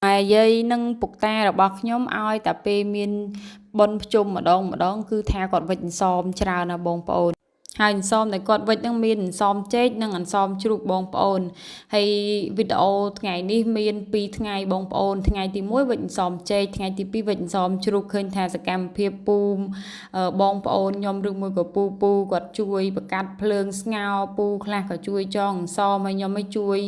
ហើយយាយនឹងពុកតារបស់ខ្ញុំឲ្យតែពេលមានបុណ្យភ្ជុំម្ដងគឺថាគាត់វិចអន្សមច្រើនណាបងប្អូនហើយអន្សមដែលគាត់វិចនឹងមានអន្សមចេកនិងអន្សមជ្រូកបងប្អូនហើយវីដេអូថ្ងៃនេះមាន2ថ្ងៃបងប្អូនថ្ងៃទី1វិចអន្សមចេកថ្ងៃទី2វិចអន្សមជ្រូកឃើញថាសកម្មភាពពូបងប្អូនខ្ញុំឬមួយក៏ពូគាត់ជួយបង្កាត់ភ្លើងស្ងោពូខ្លះក៏ជួយចងអន្សមហើយខ្ញុំឲ្យជួយ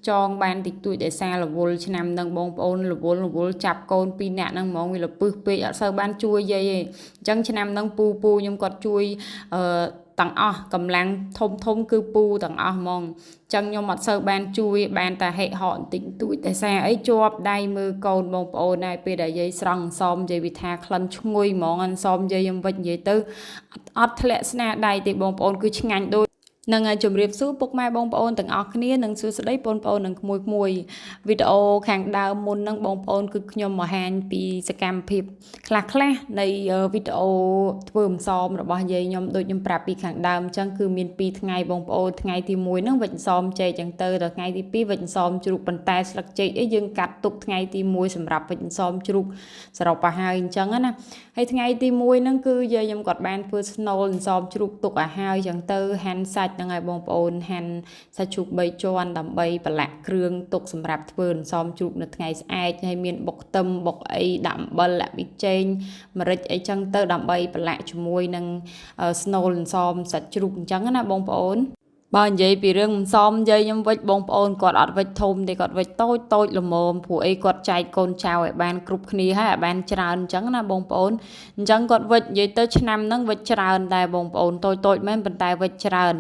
ចងបានតិចតួចដោយសាររវល់ឆ្នាំនឹងបងប្អូនរវល់ចាប់កូន2នាក់ហ្នឹងហ្មងវាលពឹសពេកអត់សូវបានជួយយាយទេអញ្ចឹងឆ្នាំហ្នឹងពូខ្ញុំគាត់ជួយទាំងអស់កម្លាំងធំគឺពូទាំងអស់ហ្មងចឹងខ្ញុំអត់សូវបានជួយបានតែហិហកបន្តិចតួចតែសារអីជាប់ដៃមើលកូនបងប្អូនហើយពេលដែលយាយស្រង់អន្សមយាយវិថាក្លិនឈ្ងុយហ្មងអន្សមយាយខ្ញុំវិចនិយាយទៅអត់ធ្លាក់ស្នាដៃទេបងប្អូនគឺឆ្ងាញ់ដូចនឹងជម្រាបសួរពុកម៉ែបងប្អូនទាំងអស់គ្នានិងសួស្តីបងប្អូននិងក្មួយវីដេអូខាងដើមមុនហ្នឹងបងប្អូនគឺខ្ញុំបង្ហាញពីសកម្មភាពខ្លះនៃវីដេអូធ្វើអន្សមរបស់យាយខ្ញុំដូចខ្ញុំប្រាប់ពីខាងដើមអញ្ចឹងគឺមាន2ថ្ងៃបងប្អូនថ្ងៃទី1ហ្នឹងវិចអន្សមចេកអញ្ចឹងទៅដល់ថ្ងៃទី2វិចអន្សមជ្រូកប៉ុន្តែស្លឹកចេកអីយើងកាត់ទុកថ្ងៃទី1សម្រាប់វិចអន្សមជ្រូកសរុបទៅហើយអញ្ចឹងណាហើយថ្ងៃទី1ហ្នឹងគឺយាយខ្ញុំគាត់បានធ្វើស្នូលអន្សមជ្រូកទុកឲ្យហើយអញ្ចឹងទៅហាន់សាច់ហ្នឹងហើយបងប្អូនហាន់សាច់ជ្រូក3ជាន់ដើម្បីប្រឡាក់គ្រឿងទុកសម្រាប់ធ្វើអន្សមជ្រូកនៅថ្ងៃស្អែកហើយមានបុកខ្ទឹមបុកអីដាក់អំបិលដាក់ប៊ីចេងម្រេចអីចឹងទៅដើម្បីប្រឡាក់ជាមួយនឹងស្នូលអន្សមសាច់ជ្រូកអញ្ចឹងណាបងប្អូនបើនិយាយពីរឿងអន្សមយាយខ្ញុំវិចបងប្អូនគាត់អត់វិចធំទេគាត់វិចតូចល្មមព្រោះអីគាត់ចែកកូនចៅឲ្យបានគ្រប់គ្នាហើយឲ្យបានច្រើនអញ្ចឹងណាបងប្អូនអញ្ចឹងគាត់វិចនិយាយទៅឆ្នាំហ្នឹងវិចច្រើនដែរបងប្អូនតូចមែនប៉ុន្តែវិចច្រើន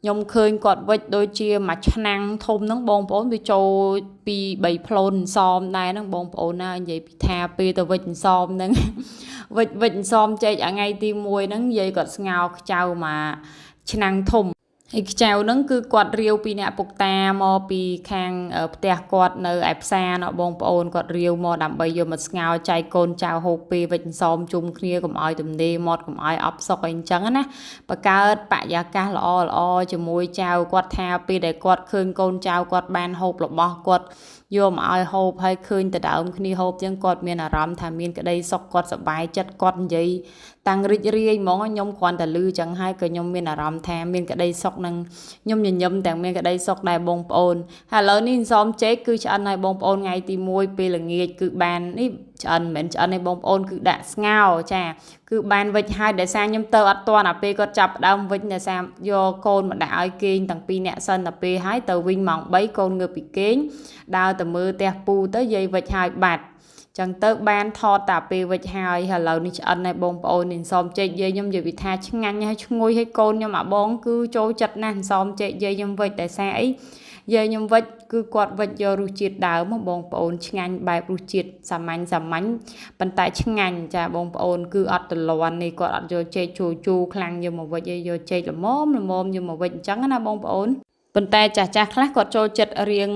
ខ្ញុំឃើញគាត់វិចដូចជាមួយឆ្នាំងធំហ្នឹងបងប្អូនវាចូលពី3ផ្លូនអន្សមដែរហ្នឹងបងប្អូនណានិយាយពីថាពេលទៅវិចអន្សមហ្នឹងវិចអន្សមចេកថ្ងៃទី1ហ្នឹងយាយគាត់ស្ងោរខ្ចៅមកឆ្នាំងធំហើយខ្ចៅហ្នឹងគឺគាត់រាវពីអ្នកពុកតាមកពីខាងផ្ទះគាត់នៅឯផ្សារណោះបងប្អូនគាត់រាវមកដើម្បីយកមកស្ងោរចែកកូនចៅហូបពេលវិចអន្សមជុំគ្នាកុំឲ្យទំនេរមាត់កុំឲ្យអប់សុកអីអញ្ចឹងណាបង្កើតបរិយាកាសល្អជាមួយចៅគាត់ថាពេលដែលគាត់ឃើញកូនចៅគាត់បានហូបរបស់គាត់យកមកឲ្យហូបហើយឃើញតដើមគ្នាហូបចឹងគាត់មានអារម្មណ៍ថាមានក្តីសុខគាត់សប្បាយចិត្តគាត់និយាយតាំងរីករាយហ្មងខ្ញុំគ្រាន់តែឮចឹងហើយក៏ខ្ញុំមានអារម្មណ៍ថាមានក្តីសុខនឹងខ្ញុំញញឹមទាំងមានក្តីសុខដែរបងប្អូនហើយឥឡូវនេះអន្សមចេកគឺឆ្អិនហើយបងប្អូនថ្ងៃទី1ពេលល្ងាចគឺបាននេះឆ្អិនមិនមែនឆ្អិនទេបងប្អូនគឺដាក់ស្ងោរចាគឺបានវិចហើយដោយសារខ្ញុំទៅអត់ទាន់ពេលគាត់ចាប់ដើមវិចដោយសារយកកូនមកដាក់ឲ្យគេងទាំង2នាក់សិនតែពេលហើយទៅវិញម៉ោង3កូនងើបពីគេងដើរទៅមើលផ្ទះពូទៅយាយវិចហើយបាត់ចឹងទៅបានថតតាពេលវិចហើយឥឡូវនេះឆ្អិនហើយបងប្អូននេះអន្សមចេកយាយខ្ញុំនិយាយថាឆ្ងាញ់ហើយឈ្ងុយហើយកូនខ្ញុំអាបងគឺចូលចិត្តណាស់អន្សមចេកយាយខ្ញុំវិចតែសារអីយាយខ្ញុំវិចគឺគាត់វិចយករសជាតិដើមបងប្អូនឆ្ងាញ់បែបរសជាតិសាមញ្ញប៉ុន្តែឆ្ងាញ់ចាបងប្អូនគឺអត់ទលាន់នេះគាត់អត់យកចេកជូរខ្លាំងយកមកវិចទេយកចេកល្មមយកមកវិចអញ្ចឹងណាបងប្អូនប៉ុន្តែចាស់ខ្លះគាត់ចូលចិត្តរៀង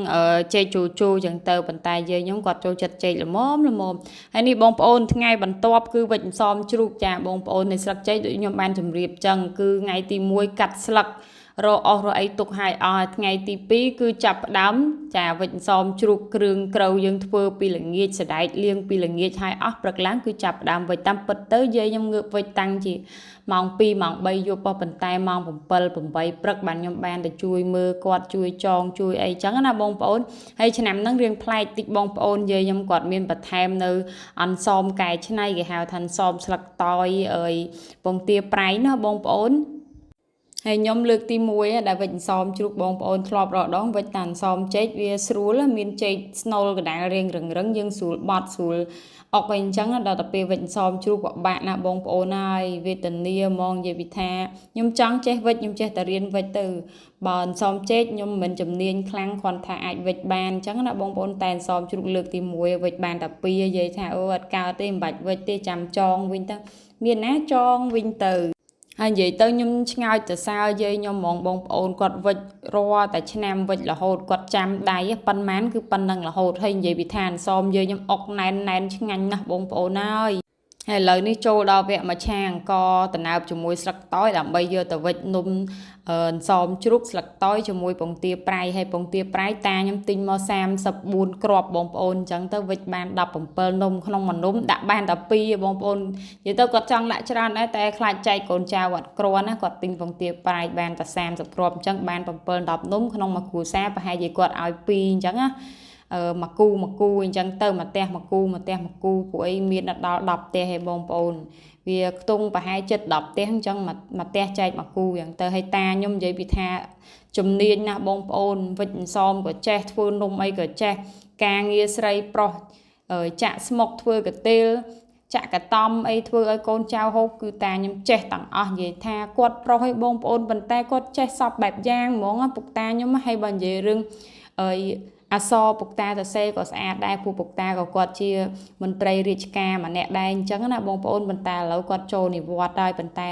ចេកជូរចឹងទៅប៉ុន្តែយាយខ្ញុំគាត់ចូលចិត្តចេកល្មមហើយនេះបងប្អូនថ្ងៃបន្ទាប់គឺវិចអន្សមជ្រូកចាបងប្អូននៃស្លឹកចេកដូចខ្ញុំបានជម្រាបចឹងគឺថ្ងៃទី1កាត់ស្លឹករកអស់រកអីទុកឲ្យអស់ថ្ងៃទី2គឺចាប់ផ្ដើមចាវិចអន្សមជ្រូកគ្រឿងក្រៅយើងធ្វើពីល្ងាចសដែកលាងពីល្ងាចឲ្យអស់ព្រឹកឡើងគឺចាប់ផ្ដើមវិចតាមពិតទៅយាយខ្ញុំងើបវិចតាំងជាម៉ោង2ម៉ោង3យប់ប៉ុន្តែម៉ោង7 8ព្រឹកបានខ្ញុំបានទៅជួយមើលគាត់ជួយចងជួយអីចឹងណាបងប្អូនហើយឆ្នាំហ្នឹងរៀងប្លែកតិចបងប្អូនយាយខ្ញុំគាត់មានបន្ថែមនៅអន្សមកែច្នៃគេហៅថាអន្សមស្លឹកតយពងទាប្រៃណាបងប្អូនហើយខ្ញុំលើកទី1ដែលវិចអន្សមជ្រូកបងប្អូនធ្លាប់រកដងវិចតែអន្សមចេកវាស្រួលមានចេកស្នូលកដាលរៀងរឹងយើងស្រួលបត់ស្រួលអុកអីអញ្ចឹងដល់ទៅពេលវិចអន្សមជ្រូកពិបាកណាបងប្អូនហើយវេទនាហ្មងនិយាយពីថាខ្ញុំចង់ចេះវិចខ្ញុំចេះតែរៀនវិចទៅបើអន្សមចេកខ្ញុំមិនជំនាញខ្លាំងគ្រាន់ថាអាចវិចបានអញ្ចឹងណាបងប្អូនតែអន្សមជ្រូកលើកទី1វិចបានតែ2និយាយថាអូអត់កើតទេមិនបាច់វិចទេចាំចងវិញទៅមានណាចងវិញទៅហើយនិយាយទៅខ្ញុំឆ្ងើចសរសើរយាយខ្ញុំហ្មងបងប្អូនគាត់វិចរាល់តែឆ្នាំវិចរហូតគាត់ចាំដៃប៉ុន្មានគឺប៉ុណ្ណឹងរហូតហើយនិយាយពីថាអន្សមយាយខ្ញុំអុកណែនឆ្ងាញ់ណាស់បងប្អូនហើយ ហើយឥឡូវនេះចូលដល់វគ្គមច្ឆាអង្គតំណើបជាមួយស្លឹកតើយដើម្បីយកទៅវិចនំអន្សមជ្រូកស្លឹកតើយជាមួយពងទាប្រៃហើយពងទាប្រៃតាខ្ញុំទិញមក34គ្រាប់បងប្អូនអញ្ចឹងទៅវិចបាន17នំក្នុងមួយនំដាក់បានតែ2បងប្អូននិយាយទៅគាត់ចង់ដាក់ច្រើនដែរតែខ្លាចចែកកូនចៅអត់គ្រាន់ណាគាត់ទិញពងទាប្រៃបានតែ30គ្រាប់អញ្ចឹងបាន7-10នំក្នុងមួយគ្រួសារប្រហែលជាគាត់ឲ្យ2អញ្ចឹងណាមកគូអញ្ចឹងទៅមកផ្ទះមកគូពួកអីមានដល់10ផ្ទះឯងបងប្អូនវាខ្ទង់ប្រហែលចិត្ត10ផ្ទះអញ្ចឹងមកផ្ទះចែកមកគូអញ្ចឹងទៅហើយតាខ្ញុំនិយាយពីថាជំនាញណាស់បងប្អូនវិចអន្សមក៏ចេះធ្វើនំអីក៏ចេះការងារស្រីប្រុសចាក់ស្មុកធ្វើកាទៀលចាក់កតំអីធ្វើឲ្យកូនចៅហូបគឺតាខ្ញុំចេះទាំងអស់និយាយថាគាត់ប្រុសឲ្យបងប្អូនប៉ុន្តែគាត់ចេះសពបែបយ៉ាងហ្មងពុកតាខ្ញុំហើយបើនិយាយរឿងអសរពុកតាសរសេរក៏ស្អាតដែរព្រោះពុកតាក៏គាត់ជាមន្ត្រីរាជការម្នាក់ដែរអញ្ចឹងណាបងប្អូនប៉ុន្តែឥឡូវគាត់ចូលនិវត្តន៍ហើយប៉ុន្តែ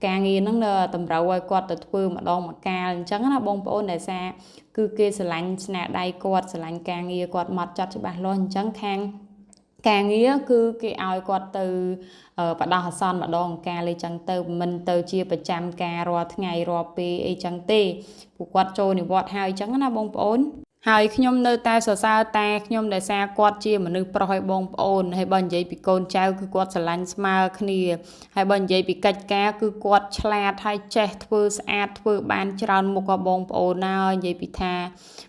ការងារហ្នឹងនៅតម្រូវឲ្យគាត់ទៅធ្វើម្ដងម្កាលអញ្ចឹងណាបងប្អូនដែលសារគឺគេស្រឡាញ់ស្នាដៃគាត់ស្រឡាញ់ការងារគាត់មកចាត់ច្បាស់លាស់អញ្ចឹងខាងការងារគឺគេឲ្យគាត់ទៅបដោះអាសន្នម្ដងកាលអីចឹងទៅមិនទៅជាប្រចាំការរាល់ថ្ងៃរាល់ពេលអីចឹងទេពួកគាត់ចូលនិវត្តន៍ហើយចឹងណាបងប្អូនហើយខ្ញុំនៅតែសរសើរតាខ្ញុំដែលសារគាត់ជាមនុស្សប្រុសឲ្យបងប្អូនហើយបើនិយាយពីកូនចៅគឺគាត់ស្រឡាញ់ស្មើគ្នាហើយបើនិយាយពីកិច្ចការគឺគាត់ឆ្លាតហើយចេះធ្វើស្អាតធ្វើបានច្រើនមុខបងប្អូនណានិយាយពីថា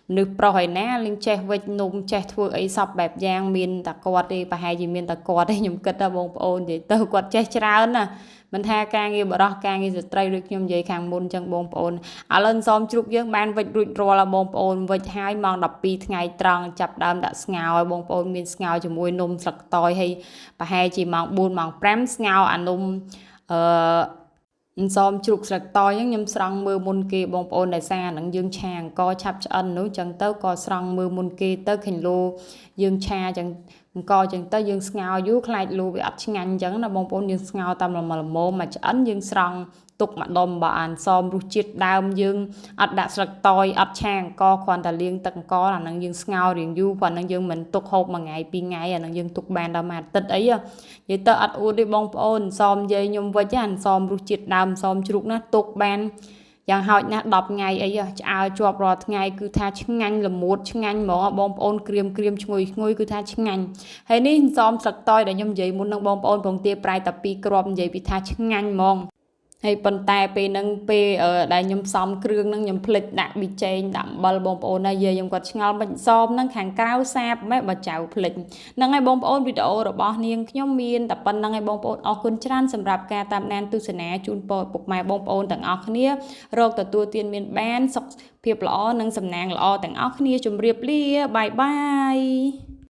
មនុស្សប្រុសឯណាលេងចេះវិចនំចេះធ្វើអីសពបែបយ៉ាងមានតែគាត់ទេប្រហែលជាមានតែគាត់ទេខ្ញុំគិតថាបងប្អូននិយាយទៅគាត់ចេះច្រើនណាមិនថាការងារបរោះការងារស្ត្រីដូចខ្ញុំនិយាយខាងមុនចឹងបងប្អូនឥឡូវសមជ្រូកយើងបានវិចរួចរាល់បងប្អូនវិចហើយម៉ោង12ថ្ងៃត្រង់ចាប់ដើមដាក់ស្ងោរឲ្យបងប្អូនមានស្ងោរជាមួយនំស្លឹកតើយហើយប្រហែលជាម៉ោង4ម៉ោង5ស្ងោរអានំអឺអន្សមជ្រូកស្លឹកតើយខ្ញុំស្រង់មើលមុនគេបងប្អូនដែលសារហ្នឹងយើងឆាអង្គឆាប់ឆ្អិននោះចឹងទៅក៏ស្រង់មើលមុនគេទៅឃើញលោយើងឆាចឹងអង្គចឹងទៅយើងស្ងោរយូរខ្លាចលោវាអត់ឆ្ងាញ់អញ្ចឹងណាបងប្អូនយើងស្ងោរតាមល្មមមកឆ្អិនយើងស្រង់ទុកម្ដុំបើអានសមរសជាតិដើមយើងអត់ដាក់ស្លឹកតើយអត់ឆាអង្គគ្រាន់តែលាងទឹកអង្គអាហ្នឹងយើងស្ងោររៀងយូរព្រោះហ្នឹងយើងមិនទុកហូបមួយថ្ងៃពីរថ្ងៃអាហ្នឹងយើងទុកបានដល់មួយអាទិត្យអីនិយាយទៅអត់អួតទេបងប្អូនសមយាយខ្ញុំវិចអានសមរសជាតិដើមសមជ្រូកណាទុកបានយ៉ាងហោចណាស់10ថ្ងៃអីឆ្អើជាប់រាល់ថ្ងៃគឺថាឆ្ងាញ់ល្មួតឆ្ងាញ់ហ្មងបងប្អូនក្រៀមឈ្ងុយគឺថាឆ្ងាញ់ហើយនេះសមស្លឹកតើយដែលខ្ញុំនិយាយមុននឹងបងប្អូនពងទាប្រៃតែ2គ្រាប់និយាយពីថាឆ្ងាញ់ហ្មងហើយប៉ុន្តែពេលហ្នឹងពេលដែលខ្ញុំផ្សំគ្រឿងហ្នឹងខ្ញុំភ្លេចដាក់ប៊ីចេងដាក់អំបិលបងប្អូនណាយាយខ្ញុំគាត់ឆ្ងល់មិនសមហ្នឹងខាងក្រៅសាបម៉េចបើចៅភ្លេចហ្នឹងហើយបងប្អូនវីដេអូរបស់នាងខ្ញុំមានតែប៉ុណ្្នឹងហើយបងប្អូនអរគុណច្រើនសម្រាប់ការតាមដានទស្សនាជូនពរពុកម៉ែបងប្អូនទាំងអស់គ្នារកទទួលទានមានបានសុខភាពល្អនិងសំណាងល្អទាំងអស់គ្នាជម្រាបលាបាយបាយ